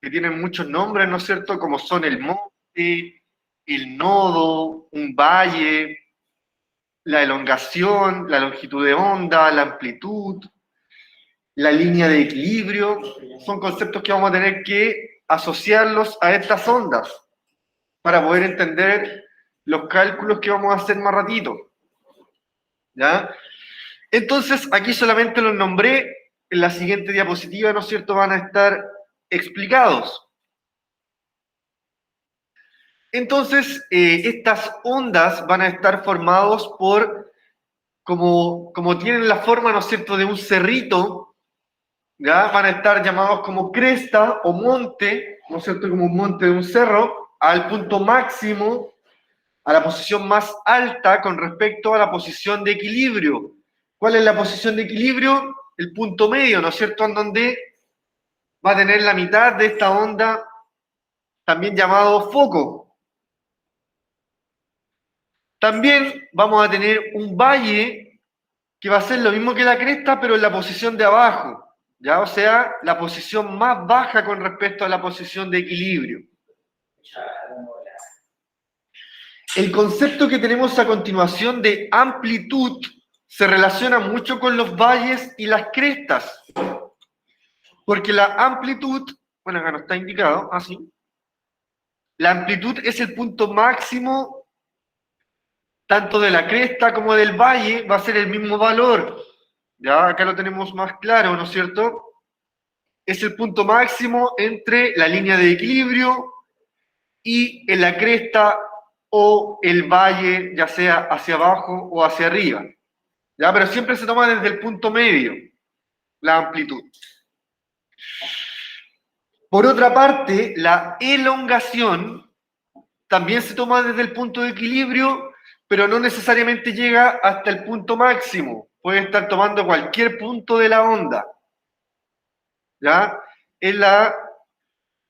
que tienen muchos nombres, ¿no es cierto?, como son el monte, el nodo, un valle, la elongación, la longitud de onda, la amplitud, la línea de equilibrio, son conceptos que vamos a tener que asociarlos a estas ondas para poder entender los cálculos que vamos a hacer más ratito. ¿Ya? Entonces, aquí solamente los nombré, en la siguiente diapositiva, ¿no es cierto?, van a estar explicados. Entonces, estas ondas van a estar formadas por, como tienen la forma, ¿no es cierto?, de un cerrito, ¿ya? Van a estar llamados como cresta o monte, ¿no es cierto?, como un monte de un cerro, al punto máximo, a la posición más alta con respecto a la posición de equilibrio. ¿Cuál es la posición de equilibrio? El punto medio, ¿no es cierto?, en donde va a tener la mitad de esta onda, también llamado foco. También vamos a tener un valle que va a ser lo mismo que la cresta, pero en la posición de abajo, ¿ya? O sea, la posición más baja con respecto a la posición de equilibrio. El concepto que tenemos a continuación de amplitud se relaciona mucho con los valles y las crestas, porque la amplitud, bueno, acá no está indicado, así, la amplitud es el punto máximo tanto de la cresta como del valle, va a ser el mismo valor. Ya acá lo tenemos más claro, ¿no es cierto? Es el punto máximo entre la línea de equilibrio y en la cresta o el valle, ya sea hacia abajo o hacia arriba. ¿Ya? Pero siempre se toma desde el punto medio, la amplitud. Por otra parte, la elongación también se toma desde el punto de equilibrio, pero no necesariamente llega hasta el punto máximo. Puede estar tomando cualquier punto de la onda. ¿Ya? Es la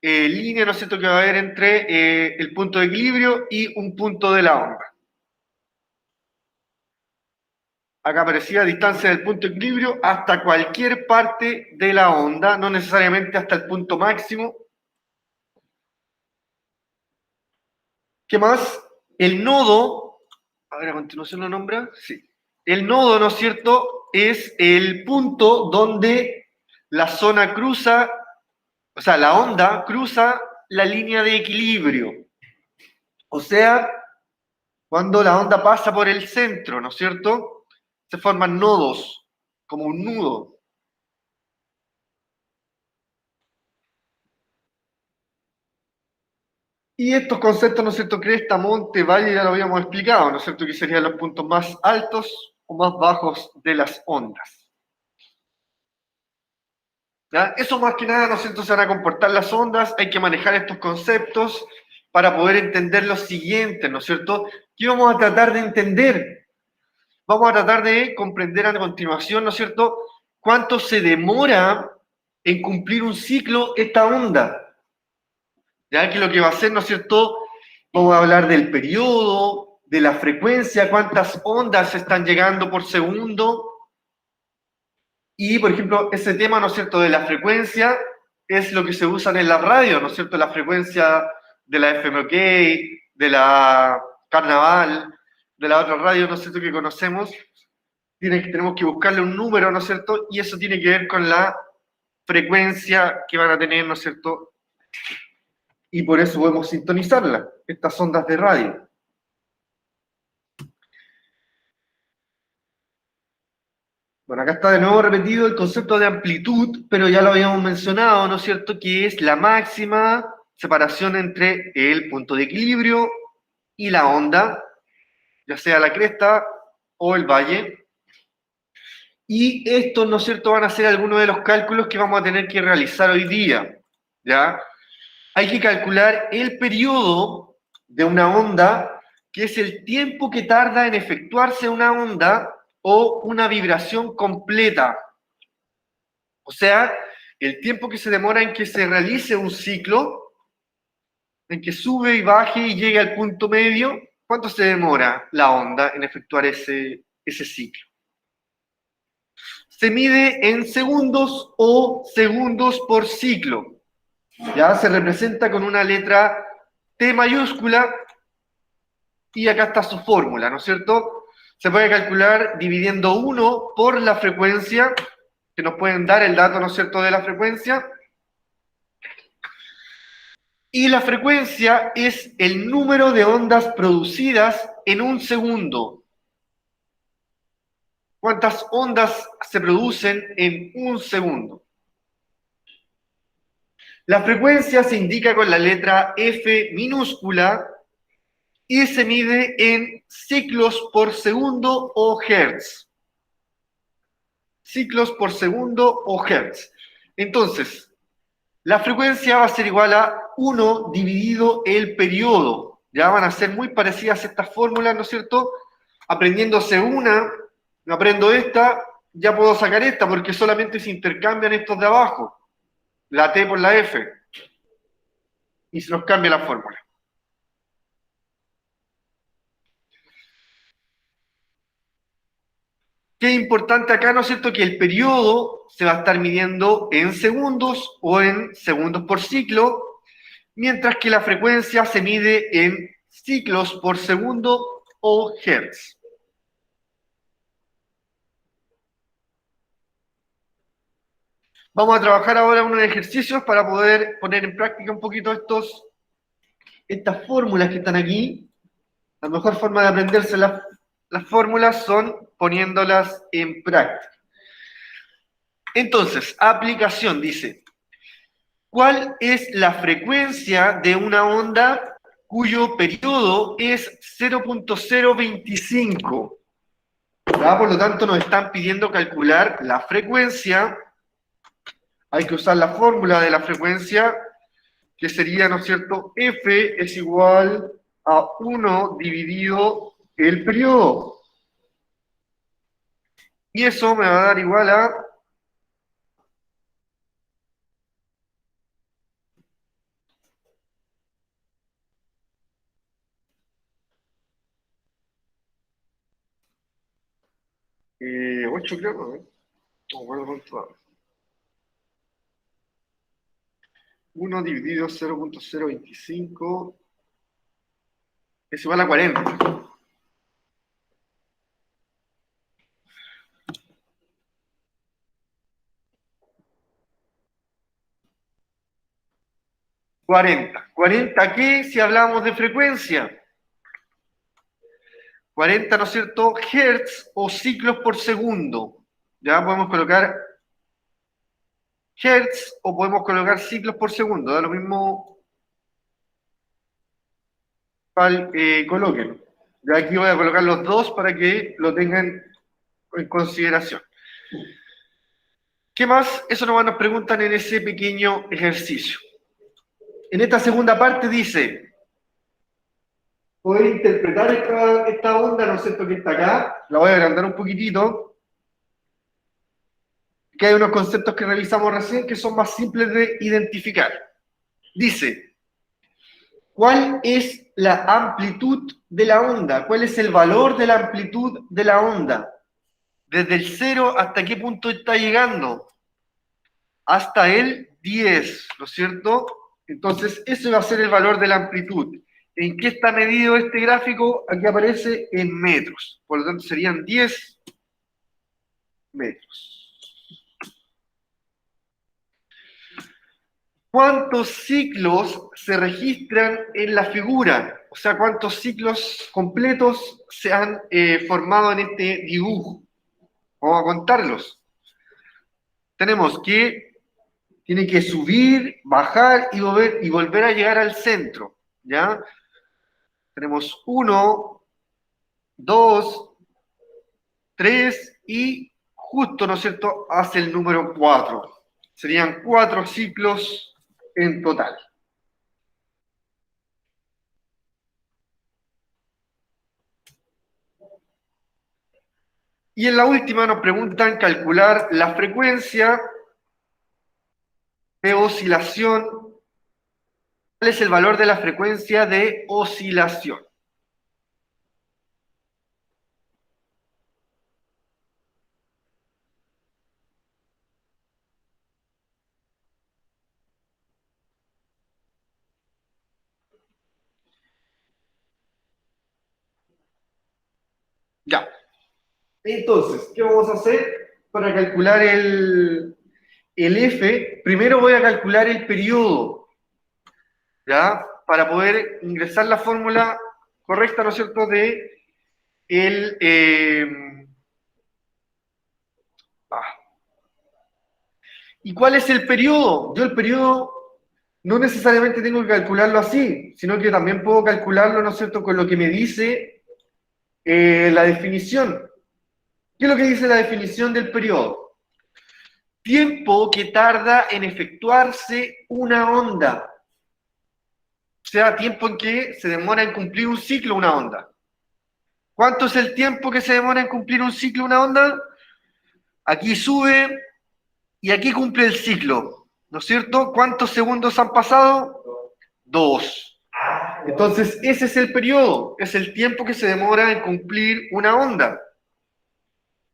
línea, ¿no es cierto?, que va a haber entre el punto de equilibrio y un punto de la onda. Acá aparecía distancia del punto de equilibrio hasta cualquier parte de la onda, no necesariamente hasta el punto máximo. ¿Qué más? El nodo, a ver, a continuación lo nombra, sí. El nodo, ¿no es cierto?, es el punto donde la zona cruza, o sea, la onda cruza la línea de equilibrio. O sea, cuando la onda pasa por el centro, ¿no es cierto?, se forman nodos, como un nudo. Y estos conceptos, ¿no es cierto?, cresta, monte, valle, ya lo habíamos explicado, ¿no es cierto?, que serían los puntos más altos o más bajos de las ondas. ¿Ya? Eso más que nada, ¿no es cierto?, se van a comportar las ondas, hay que manejar estos conceptos para poder entender lo siguiente, ¿no es cierto? ¿Qué vamos a tratar de entender? Vamos a tratar de comprender a continuación, ¿no es cierto?, cuánto se demora en cumplir un ciclo esta onda. ¿Ya? Que lo que va a hacer, ¿no es cierto?, vamos a hablar del periodo, de la frecuencia, cuántas ondas están llegando por segundo. Y, por ejemplo, ese tema, ¿no es cierto?, de la frecuencia es lo que se usa en la radio, ¿no es cierto?, la frecuencia de la FMK, de la Carnaval, de la otra radio, ¿no es cierto?, que conocemos. Tenemos que buscarle un número, ¿no es cierto?, y eso tiene que ver con la frecuencia que van a tener, ¿no es cierto?, y por eso podemos sintonizarla, estas ondas de radio. Bueno, acá está de nuevo repetido el concepto de amplitud, pero ya lo habíamos mencionado, ¿no es cierto?, que es la máxima separación entre el punto de equilibrio y la onda, ya sea la cresta o el valle. Y estos, ¿no es cierto?, van a ser algunos de los cálculos que vamos a tener que realizar hoy día, ¿ya? Hay que calcular el periodo de una onda, que es el tiempo que tarda en efectuarse una onda o una vibración completa. O sea, el tiempo que se demora en que se realice un ciclo, en que sube y baje y llegue al punto medio, ¿cuánto se demora la onda en efectuar ese ciclo? Se mide en segundos o segundos por ciclo. Ya se representa con una letra T mayúscula y acá está su fórmula, ¿no es cierto? Se puede calcular dividiendo 1 por la frecuencia, que nos pueden dar el dato, ¿no es cierto?, de la frecuencia. Y la frecuencia es el número de ondas producidas en un segundo. ¿Cuántas ondas se producen en un segundo? La frecuencia se indica con la letra F minúscula y se mide en ciclos por segundo o hertz. Ciclos por segundo o hertz. Entonces, la frecuencia va a ser igual a 1 dividido el periodo. Ya van a ser muy parecidas estas fórmulas, ¿no es cierto? Aprendiéndose una, aprendo esta, ya puedo sacar esta porque solamente se intercambian estos de abajo, la T por la F, y se nos cambia la fórmula. Qué importante acá, ¿no es cierto?, que el periodo se va a estar midiendo en segundos o en segundos por ciclo, mientras que la frecuencia se mide en ciclos por segundo o hertz. Vamos a trabajar ahora unos ejercicios para poder poner en práctica un poquito estas fórmulas que están aquí. La mejor forma de aprenderse las fórmulas son poniéndolas en práctica. Entonces, aplicación dice, ¿cuál es la frecuencia de una onda cuyo periodo es 0.025? ¿Ya? Por lo tanto, nos están pidiendo calcular la frecuencia. Hay que usar la fórmula de la frecuencia, que sería, ¿no es cierto?, F es igual a 1 dividido el periodo. Y eso me va a dar igual a 8, creo, ¿no? No me acuerdo cuánto da. 1 dividido 0.025 es igual a 40. 40. ¿40 qué si hablamos de frecuencia? 40, ¿no es cierto?, hertz o ciclos por segundo. Ya podemos colocar hertz o podemos colocar ciclos por segundo. Da lo mismo cual coloquen. Ya aquí voy a colocar los dos para que lo tengan en consideración. ¿Qué más? Eso nos preguntan en ese pequeño ejercicio. En esta segunda parte dice, poder interpretar esta onda, ¿no es cierto?, que está acá. La voy a agrandar un poquitito. Que hay unos conceptos que revisamos recién que son más simples de identificar. Dice, ¿cuál es la amplitud de la onda? ¿Cuál es el valor de la amplitud de la onda? Desde el 0 hasta qué punto está llegando. Hasta el 10, ¿no es cierto? Entonces, ese va a ser el valor de la amplitud. ¿En qué está medido este gráfico? Aquí aparece en metros. Por lo tanto, serían 10 metros. ¿Cuántos ciclos se registran en la figura? O sea, ¿cuántos ciclos completos se han formado en este dibujo? Vamos a contarlos. Tenemos que, tiene que subir, bajar y volver a llegar al centro. ¿Ya? Tenemos 1, 2, 3 y justo, ¿no es cierto?, hace el número 4. Serían 4 ciclos en total. Y en la última nos preguntan calcular la frecuencia de oscilación. ¿Cuál es el valor de la frecuencia de oscilación? Entonces, ¿qué vamos a hacer para calcular el F? Primero voy a calcular el periodo, ¿ya? Para poder ingresar la fórmula correcta, ¿no es cierto?, de el... ¿Y cuál es el periodo? Yo el periodo no necesariamente tengo que calcularlo así, sino que también puedo calcularlo, ¿no es cierto?, con lo que me dice la definición. ¿Qué es lo que dice la definición del periodo? Tiempo que tarda en efectuarse una onda. O sea, tiempo en que se demora en cumplir un ciclo una onda. ¿Cuánto es el tiempo que se demora en cumplir un ciclo una onda? Aquí sube y aquí cumple el ciclo, ¿no es cierto? ¿Cuántos segundos han pasado? 2. Entonces, ese es el periodo, es el tiempo que se demora en cumplir una onda.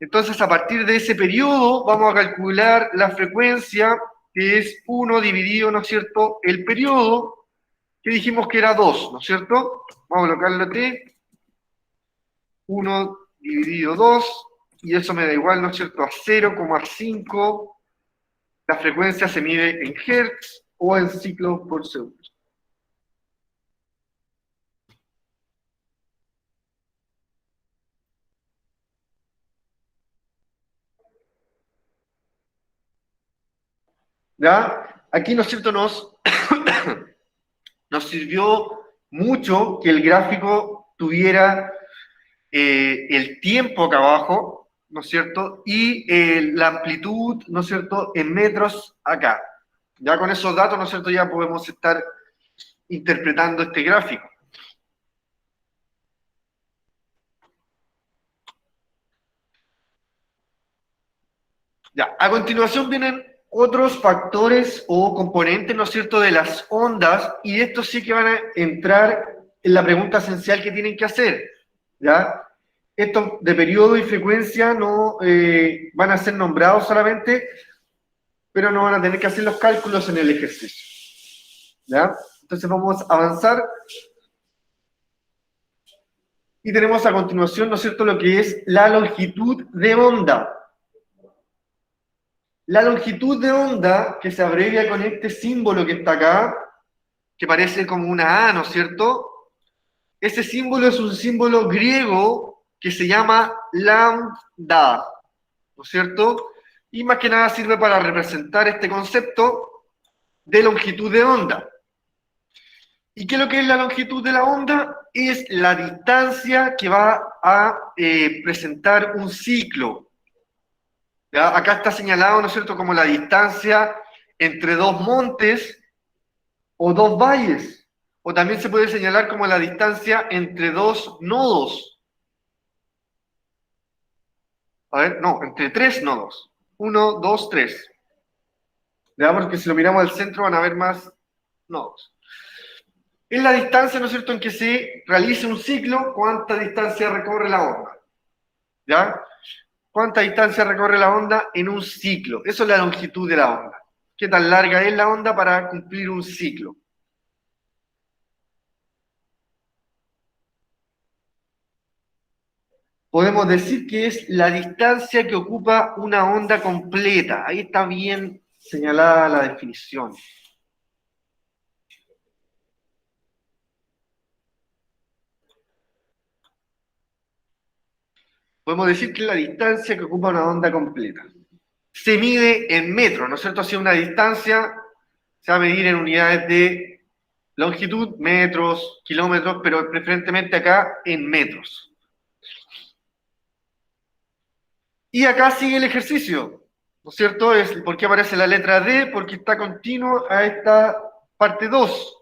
Entonces, a partir de ese periodo, vamos a calcular la frecuencia, que es 1 dividido, ¿no es cierto?, el periodo, que dijimos que era 2, ¿no es cierto? Vamos a colocarlo T, 1 dividido 2, y eso me da igual, ¿no es cierto?, a 0,5. La frecuencia se mide en hertz o en ciclos por segundo. ¿Ya? Aquí, ¿no es cierto?, nos sirvió mucho que el gráfico tuviera el tiempo acá abajo, ¿no es cierto?, y la amplitud, ¿no es cierto?, en metros acá. Ya con esos datos, ¿no es cierto?, ya podemos estar interpretando este gráfico. Ya, a continuación vienen otros factores o componentes, ¿no es cierto?, de las ondas, y estos sí que van a entrar en la pregunta esencial que tienen que hacer, ¿ya? Estos de periodo y frecuencia no van a ser nombrados solamente, pero no van a tener que hacer los cálculos en el ejercicio, ¿ya? Entonces vamos a avanzar y tenemos a continuación, ¿no es cierto?, lo que es la longitud de onda. La longitud de onda, que se abrevia con este símbolo que está acá, que parece como una A, ¿no es cierto? Ese símbolo es un símbolo griego que se llama lambda, ¿no es cierto? Y más que nada sirve para representar este concepto de longitud de onda. ¿Y qué es lo que es la longitud de la onda? Es la distancia que va a presentar un ciclo. ¿Ya? Acá está señalado, ¿no es cierto?, como la distancia entre dos montes o dos valles. O también se puede señalar como la distancia entre dos nodos. A ver, no, entre tres nodos. 1, 2, 3. ¿Ya? Porque si lo miramos al centro van a haber más nodos. Es la distancia, ¿no es cierto?, en que se realiza un ciclo, cuánta distancia recorre la onda. ¿Ya? ¿Cuánta distancia recorre la onda en un ciclo? Eso es la longitud de la onda. ¿Qué tan larga es la onda para cumplir un ciclo? Podemos decir que es la distancia que ocupa una onda completa. Ahí está bien señalada la definición. Podemos decir que es la distancia que ocupa una onda completa. Se mide en metros, ¿no es cierto? Si una distancia se va a medir en unidades de longitud, metros, kilómetros, pero preferentemente acá en metros. Y acá sigue el ejercicio, ¿no es cierto? ¿Por qué aparece la letra D? Porque está continuo a esta parte 2.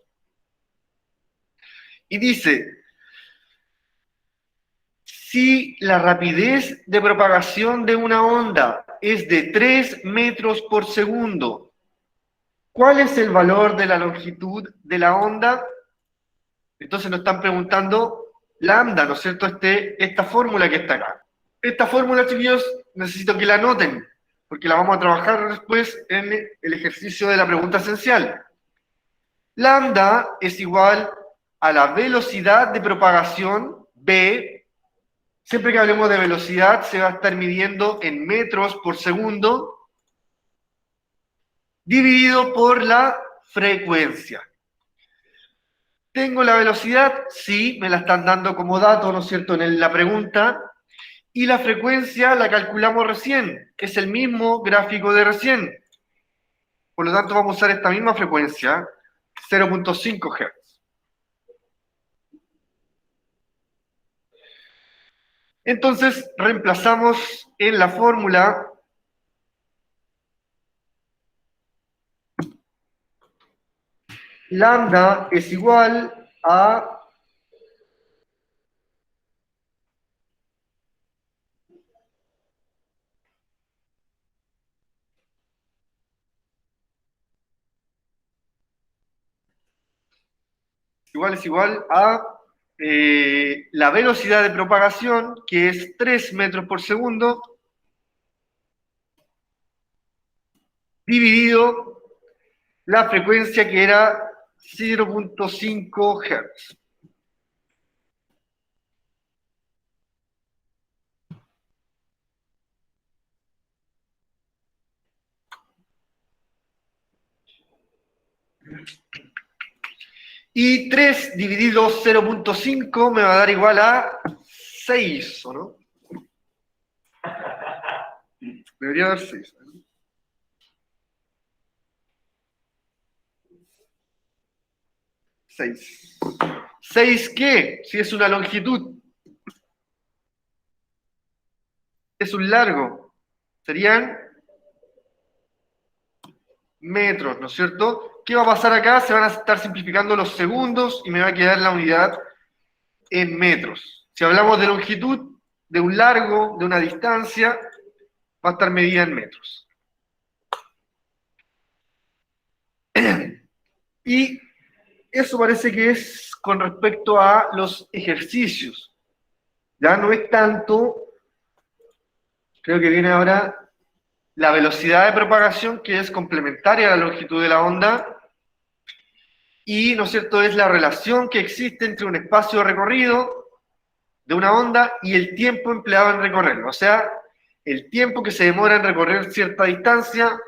Y dice, si la rapidez de propagación de una onda es de 3 metros por segundo, ¿cuál es el valor de la longitud de la onda? Entonces nos están preguntando lambda, ¿no es cierto? Esta fórmula que está acá. Esta fórmula, chiquillos, necesito que la anoten, porque la vamos a trabajar después en el ejercicio de la pregunta esencial. Lambda es igual a la velocidad de propagación, B, Siempre que hablemos de velocidad, se va a estar midiendo en metros por segundo, dividido por la frecuencia. ¿Tengo la velocidad? Sí, me la están dando como dato, ¿no es cierto?, en la pregunta. Y la frecuencia la calculamos recién, que es el mismo gráfico de recién. Por lo tanto, vamos a usar esta misma frecuencia, 0.5 Hz. Entonces, reemplazamos en la fórmula lambda es igual a la velocidad de propagación, que es 3 metros por segundo, dividido la frecuencia, que era 0.5 Hz. Y 3 dividido 0.5 me va a dar igual a 6, ¿o no? Debería dar 6. 6. ¿6 qué? Si es una longitud. Es un largo. Serían metros, ¿no es cierto? ¿Qué va a pasar acá? Se van a estar simplificando los segundos y me va a quedar la unidad en metros. Si hablamos de longitud, de un largo, de una distancia, va a estar medida en metros. Y eso parece que es con respecto a los ejercicios. Ya no es tanto, creo que viene ahora la velocidad de propagación, que es complementaria a la longitud de la onda, y, ¿no es cierto?, es la relación que existe entre un espacio recorrido de una onda y el tiempo empleado en recorrerlo. O sea, el tiempo que se demora en recorrer cierta distancia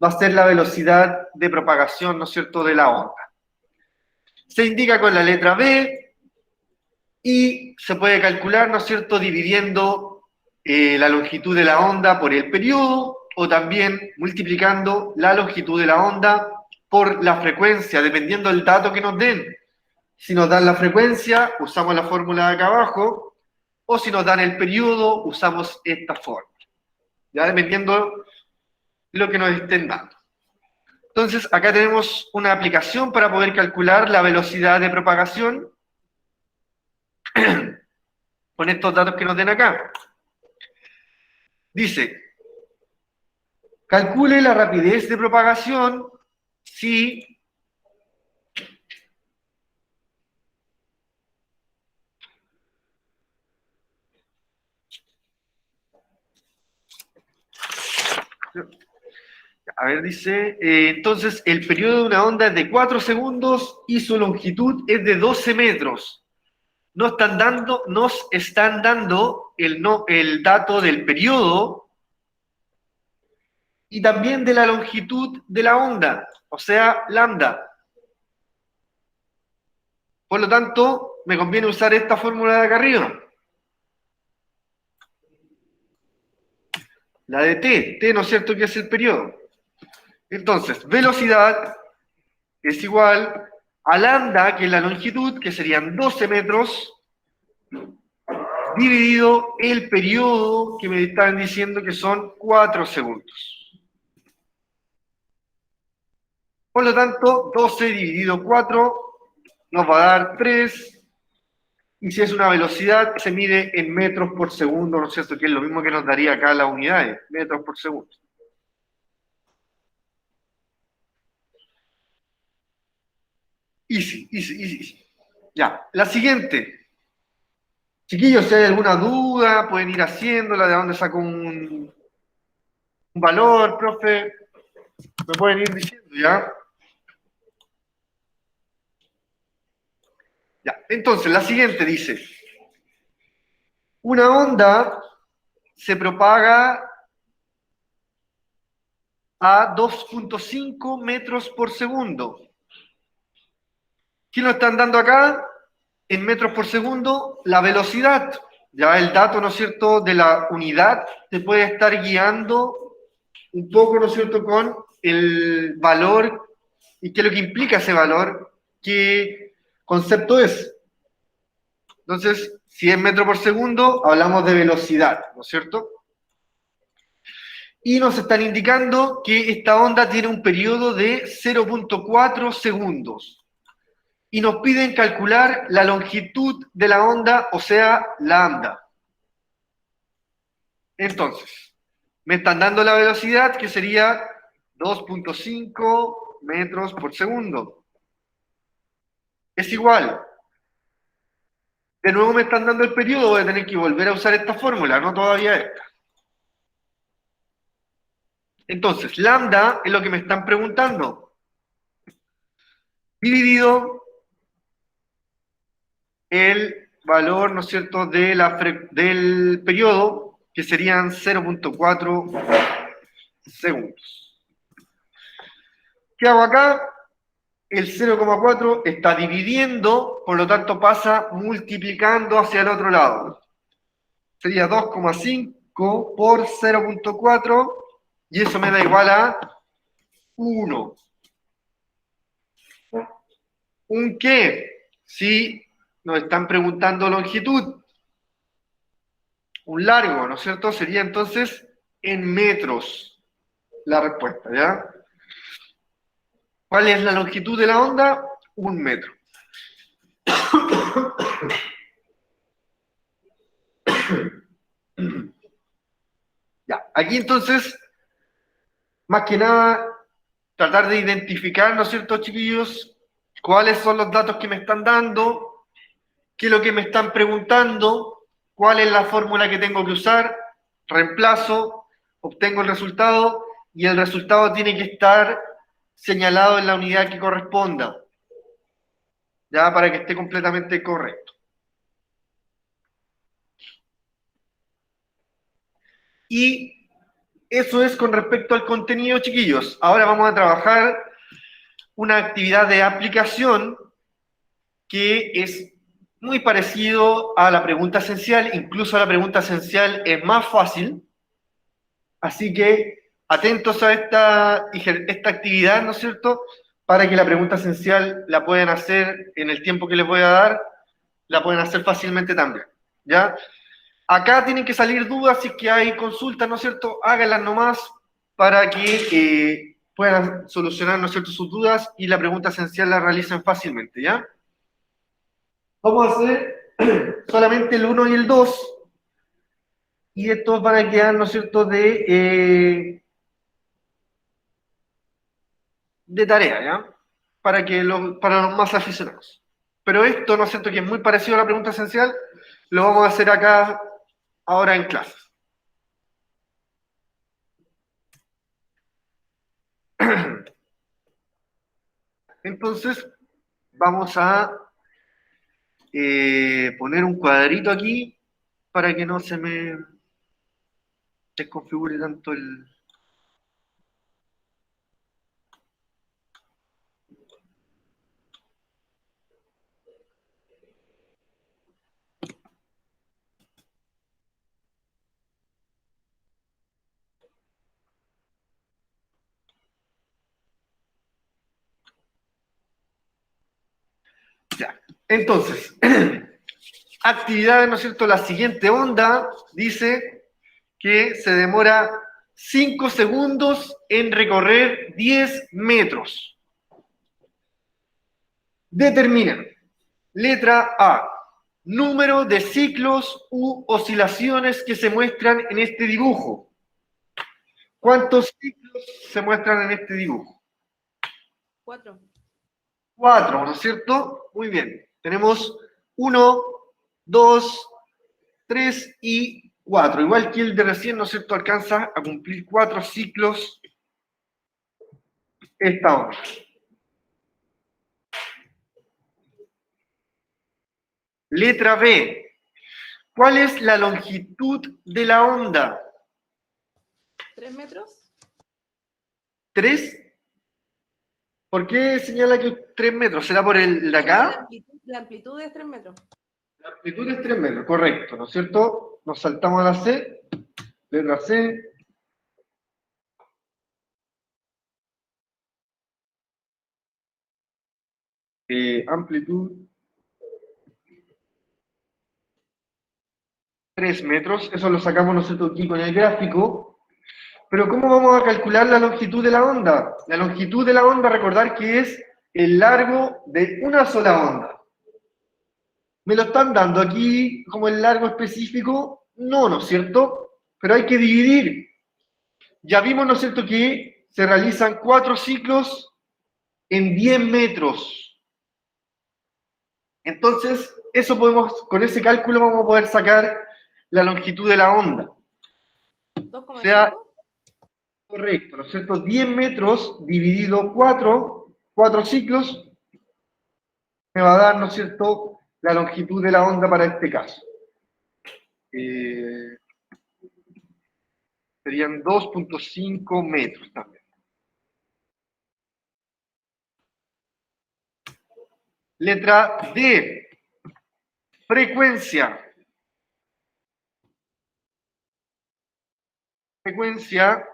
va a ser la velocidad de propagación, ¿no es cierto?, de la onda. Se indica con la letra B y se puede calcular, ¿no es cierto?, dividiendo la longitud de la onda por el periodo, o también multiplicando la longitud de la onda por la frecuencia, dependiendo del dato que nos den. Si nos dan la frecuencia, usamos la fórmula de acá abajo, o si nos dan el periodo, usamos esta fórmula. Ya dependiendo lo que nos estén dando. Entonces, acá tenemos una aplicación para poder calcular la velocidad de propagación con estos datos que nos den acá. Dice, calcule la rapidez de propagación si dice, entonces el periodo de una onda es de 4 segundos y su longitud es de 12 metros. Nos están dando el dato del periodo y también de la longitud de la onda, o sea, lambda. Por lo tanto, me conviene usar esta fórmula de acá arriba. La de t, ¿no es cierto?, que es el periodo. Entonces, velocidad es igual a lambda, que es la longitud, que serían 12 metros, dividido el periodo, que me están diciendo que son 4 segundos. Por lo tanto, 12 dividido 4 nos va a dar 3, y si es una velocidad, se mide en metros por segundo, ¿no es cierto?, que es lo mismo que nos daría acá las unidades, metros por segundo. Easy, easy, easy. Ya, la siguiente. Chiquillos, si hay alguna duda, pueden ir haciéndola, de dónde saco un valor, profe, me pueden ir diciendo, ¿ya? Ya, entonces, la siguiente dice, Una onda se propaga a 2.5 metros por segundo. ¿Qué nos están dando acá? En metros por segundo, la velocidad. Ya el dato, ¿no es cierto?, de la unidad te puede estar guiando un poco, ¿no es cierto?, con el valor y qué es lo que implica ese valor, qué concepto es. Entonces, si es metro por segundo, hablamos de velocidad, ¿no es cierto? Y nos están indicando que esta onda tiene un periodo de 0.4 segundos. Y nos piden calcular la longitud de la onda, o sea, lambda. Entonces, me están dando la velocidad, que sería 2.5 metros por segundo. Es igual. De nuevo me están dando el periodo, voy a tener que volver a usar esta fórmula, no todavía esta. Entonces, lambda es lo que me están preguntando. Dividido el valor, ¿no es cierto?, del periodo, que serían 0.4 segundos. ¿Qué hago acá? El 0,4 está dividiendo, por lo tanto pasa multiplicando hacia el otro lado. Sería 2,5 por 0.4 y eso me da igual a 1. ¿Un qué? Si nos están preguntando longitud. Un largo, ¿no es cierto? Sería entonces en metros la respuesta, ¿ya? ¿Cuál es la longitud de la onda? 1 metro. Ya, aquí entonces, más que nada, tratar de identificar, ¿no es cierto, chiquillos? ¿Cuáles son los datos que me están dando? ¿Qué es lo que me están preguntando? ¿Cuál es la fórmula que tengo que usar? Reemplazo, obtengo el resultado y el resultado tiene que estar señalado en la unidad que corresponda, ya para que esté completamente correcto. Y eso es con respecto al contenido, chiquillos. Ahora vamos a trabajar una actividad de aplicación que es muy parecido a la pregunta esencial, incluso la pregunta esencial es más fácil, así que atentos a esta actividad, ¿no es cierto?, para que la pregunta esencial la puedan hacer en el tiempo que les voy a dar, la pueden hacer fácilmente también, ¿ya? Acá tienen que salir dudas, si es que hay consultas, ¿no es cierto?, háganlas nomás para que puedan solucionar, ¿no es cierto?, sus dudas y la pregunta esencial la realicen fácilmente, ¿ya? Vamos a hacer solamente el 1 y el 2 y estos van a quedar, ¿no es cierto?, de tarea, ¿ya? Para los más aficionados. Pero esto, ¿no es cierto?, que es muy parecido a la pregunta esencial, lo vamos a hacer acá, ahora en clase. Entonces, vamos a poner un cuadrito aquí para que no se me desconfigure tanto el... Ya. Entonces, actividades, ¿no es cierto? La siguiente onda dice que se demora 5 segundos en recorrer 10 metros. Determina. Letra A. Número de ciclos u oscilaciones que se muestran en este dibujo. ¿Cuántos ciclos se muestran en este dibujo? 4. 4, ¿no es cierto? Muy bien. Tenemos 1, 2, 3 y 4. Igual que el de recién, ¿no es cierto? Alcanza a cumplir 4 ciclos esta onda. Letra B. ¿Cuál es la longitud de la onda? 3 metros. ¿3? ¿Por qué señala que 3 metros? ¿Será por el de acá? La amplitud es 3 metros. La amplitud es 3 metros, correcto, ¿no es cierto? Nos saltamos a la C, letra C. Amplitud 3 metros, eso lo sacamos nosotros aquí con el gráfico. Pero ¿cómo vamos a calcular la longitud de la onda? La longitud de la onda, recordar que es el largo de una sola onda. ¿Me lo están dando aquí como el largo específico? No, ¿no es cierto? Pero hay que dividir. Ya vimos, ¿no es cierto?, que se realizan 4 ciclos en 10 metros. Entonces, eso podemos, con ese cálculo vamos a poder sacar la longitud de la onda. 2,5. O sea, correcto, ¿no es cierto? 10 metros dividido 4 ciclos, me va a dar, ¿no es cierto?, la longitud de la onda para este caso. Serían 2,5 metros también. Letra D. Frecuencia. Frecuencia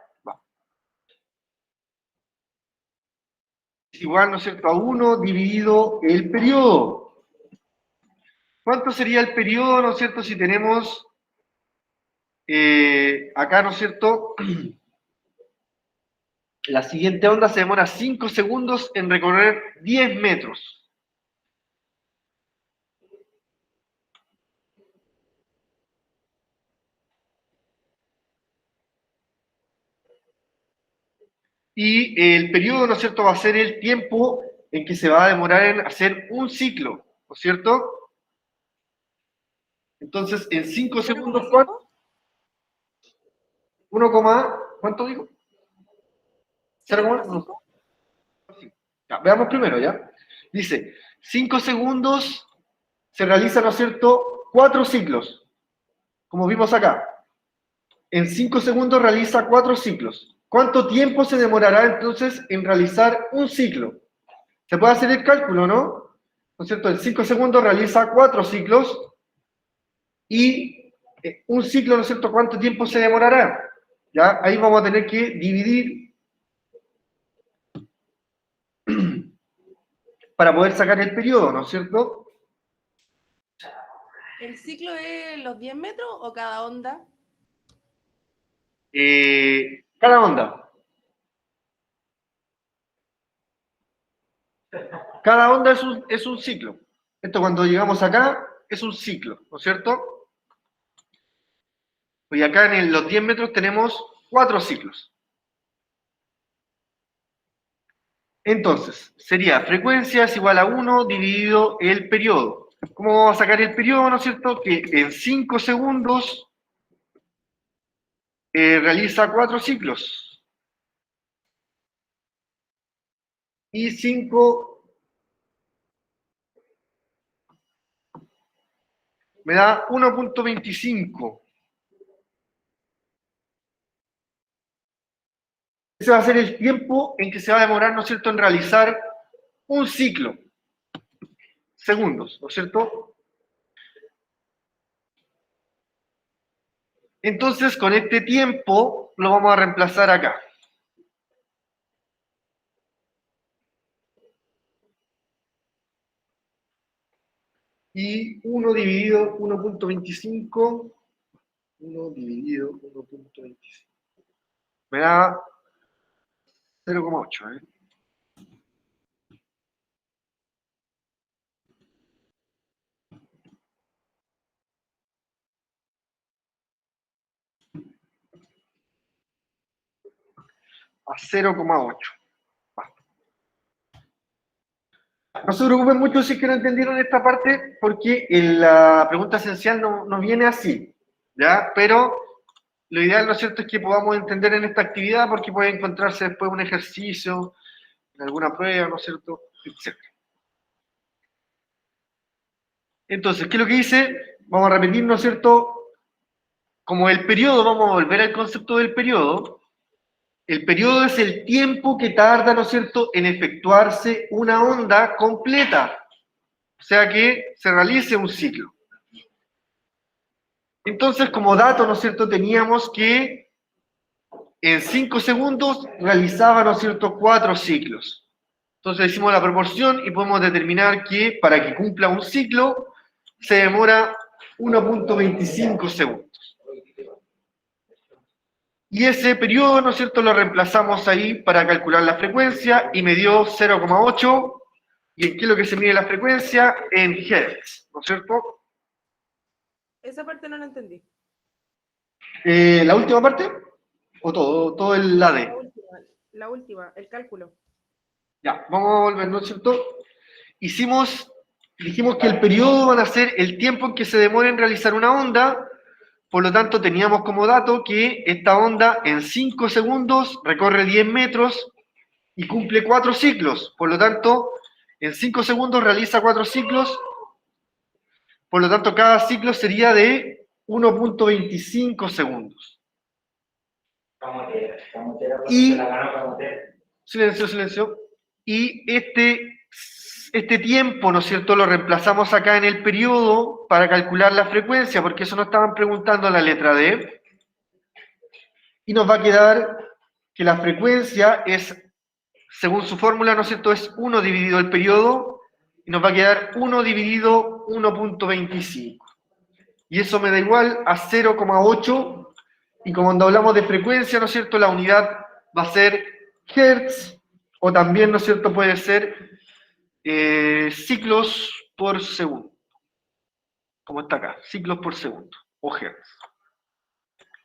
es igual, ¿no es cierto?, a 1 dividido el periodo. ¿Cuánto sería el periodo, ¿no es cierto?, si tenemos acá, ¿no es cierto?, la siguiente onda se demora 5 segundos en recorrer 10 metros. Y el periodo, ¿no es cierto?, va a ser el tiempo en que se va a demorar en hacer un ciclo, ¿no es cierto? Entonces, en 5 segundos, ¿cuánto? 1, ¿cuánto digo? 0,5. Ya, veamos primero, ¿ya? Dice, 5 segundos se realizan, ¿no es cierto?, 4 ciclos, como vimos acá. En 5 segundos realiza 4 ciclos. ¿Cuánto tiempo se demorará entonces en realizar un ciclo? Se puede hacer el cálculo, ¿no? ¿No es cierto? En 5 segundos realiza 4 ciclos y un ciclo, ¿no es cierto?, ¿cuánto tiempo se demorará? ¿Ya? Ahí vamos a tener que dividir para poder sacar el periodo, ¿no es cierto? ¿El ciclo es los 10 metros o cada onda? Cada onda. Cada onda es un ciclo. Esto cuando llegamos acá es un ciclo, ¿no es cierto? Y acá en los 10 metros tenemos 4 ciclos. Entonces, sería frecuencia es igual a 1 dividido el periodo. ¿Cómo vamos a sacar el periodo, no es cierto? Que en 5 segundos realiza 4 ciclos. Y 5 me da 1,25. Ese va a ser el tiempo en que se va a demorar, ¿no es cierto?, en realizar un ciclo. Segundos, ¿no es cierto? Entonces, con este tiempo lo vamos a reemplazar acá. Y 1 dividido 1,25, 1 dividido 1,25. Me da 0,8, ¿eh? A 0,8. No se preocupen mucho si es que no entendieron esta parte, porque en la pregunta esencial no viene así, ¿ya? Pero lo ideal, ¿no es cierto?, es que podamos entender en esta actividad, porque puede encontrarse después un ejercicio, en alguna prueba, ¿no es cierto?, etcétera. Entonces, ¿qué es lo que dice? vamos a repetir, ¿no es cierto? Como el periodo, vamos a volver al concepto del periodo. El periodo es el tiempo que tarda, ¿no es cierto?, en efectuarse una onda completa. O sea que se realice un ciclo. Entonces, como dato, ¿no es cierto?, teníamos que en 5 segundos realizaba, ¿no es cierto?, 4 ciclos. Entonces hicimos la proporción y podemos determinar que para que cumpla un ciclo se demora 1.25 segundos. Y ese periodo, ¿no es cierto?, lo reemplazamos ahí para calcular la frecuencia y me dio 0,8. ¿Y en qué es lo que se mide la frecuencia? En Hertz, ¿no es cierto? Esa parte no la entendí. ¿La última parte? ¿O todo el AD? La última, el cálculo. Ya, vamos a volver, ¿no es cierto? Dijimos que el periodo van a ser el tiempo en que se demora en realizar una onda, por lo tanto teníamos como dato que esta onda en 5 segundos recorre 10 metros y cumple 4 ciclos, por lo tanto en 5 segundos realiza 4 ciclos, por lo tanto cada ciclo sería de 1.25 segundos. Y, silencio, silencio. Y este tiempo, ¿no es cierto?, lo reemplazamos acá en el periodo para calcular la frecuencia, porque eso nos estaban preguntando en la letra D. Y nos va a quedar que la frecuencia es, según su fórmula, ¿no es cierto?, es 1 dividido el periodo, y nos va a quedar 1 dividido 1.25. Y eso me da igual a 0,8, y como cuando hablamos de frecuencia, ¿no es cierto?, la unidad va a ser Hertz, o también, ¿no es cierto?, puede ser ciclos por segundo, como está acá, ciclos por segundo, o Hertz,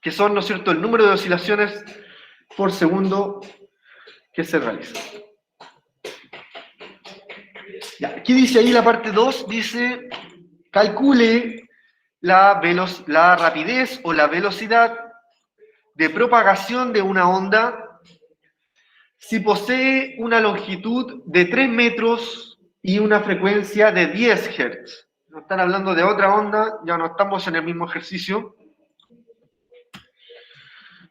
que son, ¿no es cierto?, el número de oscilaciones por segundo que se realiza. Ya, ¿qué dice ahí la parte 2? Dice, calcule la rapidez o la velocidad de propagación de una onda si posee una longitud de 3 metros y una frecuencia de 10 Hz. Nos están hablando de otra onda, ya no estamos en el mismo ejercicio.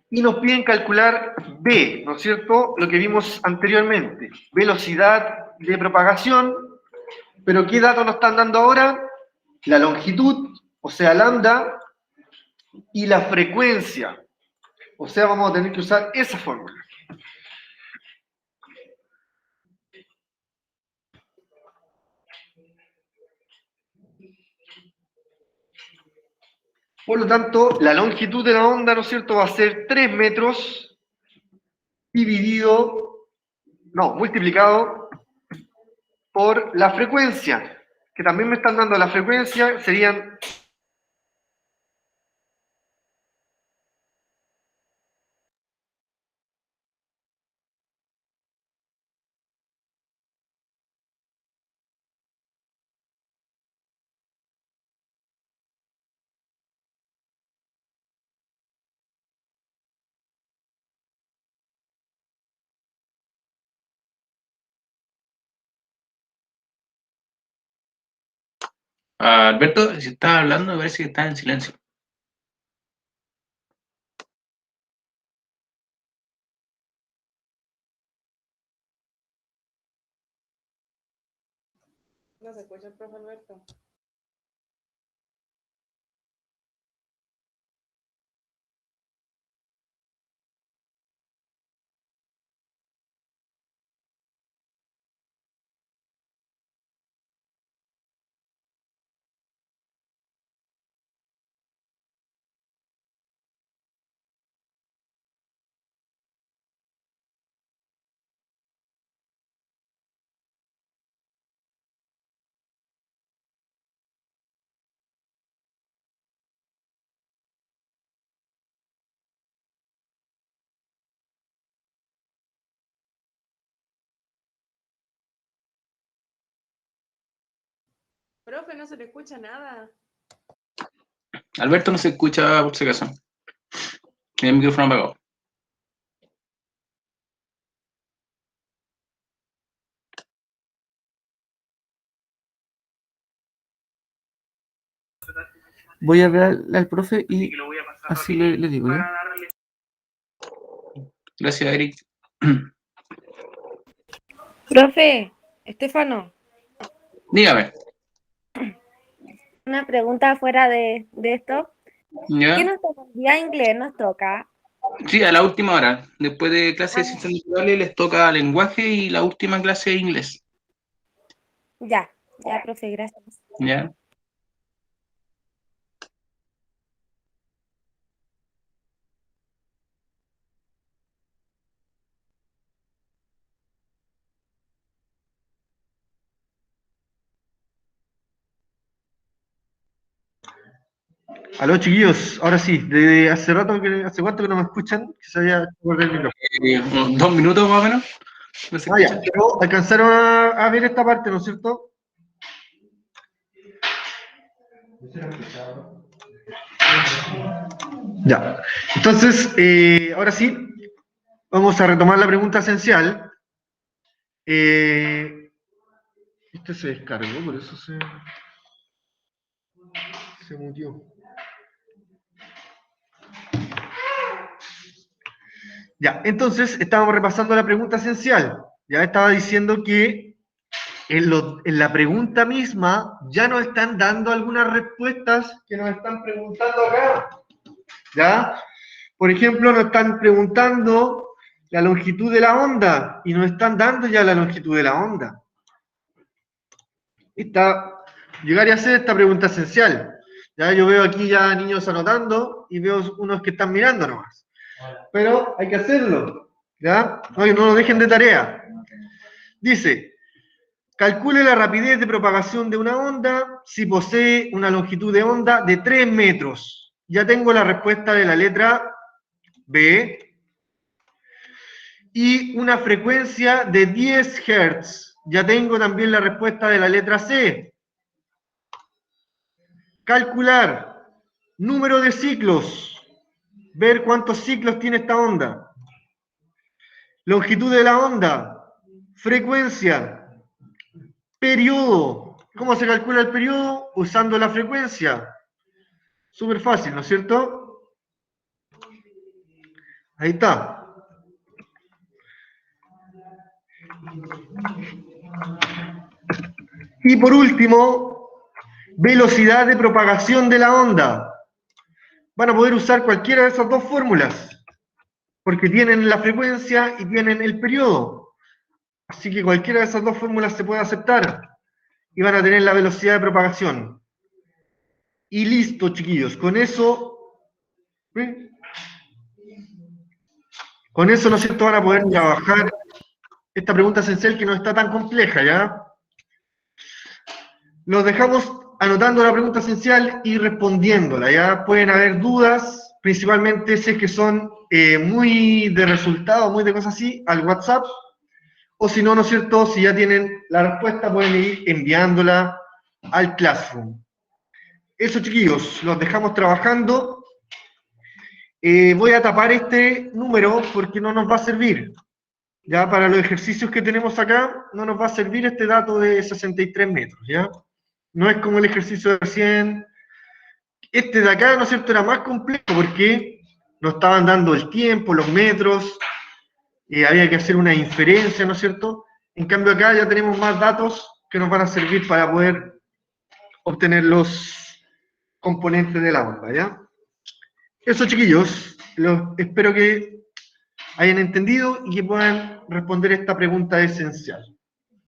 Y nos piden calcular B, ¿no es cierto? Lo que vimos anteriormente, velocidad de propagación, pero ¿qué datos nos están dando ahora? La longitud, o sea, lambda, y la frecuencia. O sea, vamos a tener que usar esa fórmula. Por lo tanto, la longitud de la onda, ¿no es cierto?, va a ser 3 metros multiplicado por la frecuencia, que también me están dando la frecuencia, serían... Alberto, si estás hablando, me parece que estás en silencio. No se escucha el profe Alberto. Profe, no se le escucha nada. Alberto no se escucha por si acaso. Tiene el micrófono apagado. Voy a hablar al profe y así le digo, ¿ya? Gracias, Eric. Profe, Estefano, Dígame. una pregunta fuera de esto. ¿Qué ¿Ya? nos toca? ¿Ya inglés nos toca? Sí, a la última hora. Después de clase de ciencias naturales les toca lenguaje y la última clase de inglés. Ya, profe, gracias. ¿Ya? Aló, chiquillos, ahora sí, de hace rato, hace cuánto que no me escuchan, que se había cortado el micrófono. Unos 2 minutos más o menos. ¿No se Ah, ya, escucha? pero alcanzaron a ver esta parte, ¿no es cierto? Ya, entonces, ahora sí, vamos a retomar la pregunta esencial. Este se descargó, por eso se mutió. Ya, entonces estábamos repasando la pregunta esencial. Ya estaba diciendo que en la pregunta misma ya nos están dando algunas respuestas que nos están preguntando acá. ¿Ya? Por ejemplo, nos están preguntando la longitud de la onda y nos están dando ya la longitud de la onda. Llegaría a ser esta pregunta esencial. Ya yo veo aquí ya niños anotando y veo unos que están mirando nomás. Pero hay que hacerlo. ¿Ya? No lo dejen de tarea. Dice, calcule la rapidez de propagación de una onda si posee una longitud de onda de 3 metros. Ya tengo la respuesta de la letra B. Y una frecuencia de 10 Hz. Ya tengo también la respuesta de la letra C. Calcular número de ciclos. Ver cuántos ciclos tiene esta onda. Longitud de la onda. Frecuencia. Periodo. ¿Cómo se calcula el periodo? Usando la frecuencia. Súper fácil, ¿no es cierto? Ahí está. Y por último, velocidad de propagación de la onda. Van a poder usar cualquiera de esas dos fórmulas, porque tienen la frecuencia y tienen el periodo. Así que cualquiera de esas dos fórmulas se puede aceptar. Y van a tener la velocidad de propagación. Y listo, chiquillos. Con eso, ¿sí? Con eso, ¿no es cierto?, van a poder trabajar esta pregunta esencial que no está tan compleja, ¿ya? Los dejamos anotando la pregunta esencial y respondiéndola, ¿ya? Pueden haber dudas, principalmente si es que son muy de resultados, muy de cosas así, al WhatsApp, o si no, ¿no es cierto?, si ya tienen la respuesta, pueden ir enviándola al Classroom. Eso, chiquillos, los dejamos trabajando. Voy a tapar este número porque no nos va a servir. Ya para los ejercicios que tenemos acá, no nos va a servir este dato de 63 metros, ¿ya? No es como el ejercicio de recién. Este de acá, ¿no es cierto?, era más complejo porque nos estaban dando el tiempo, los metros, había que hacer una inferencia, ¿no es cierto? En cambio acá ya tenemos más datos que nos van a servir para poder obtener los componentes de la onda, ¿ya? Eso, chiquillos, espero que hayan entendido y que puedan responder esta pregunta esencial.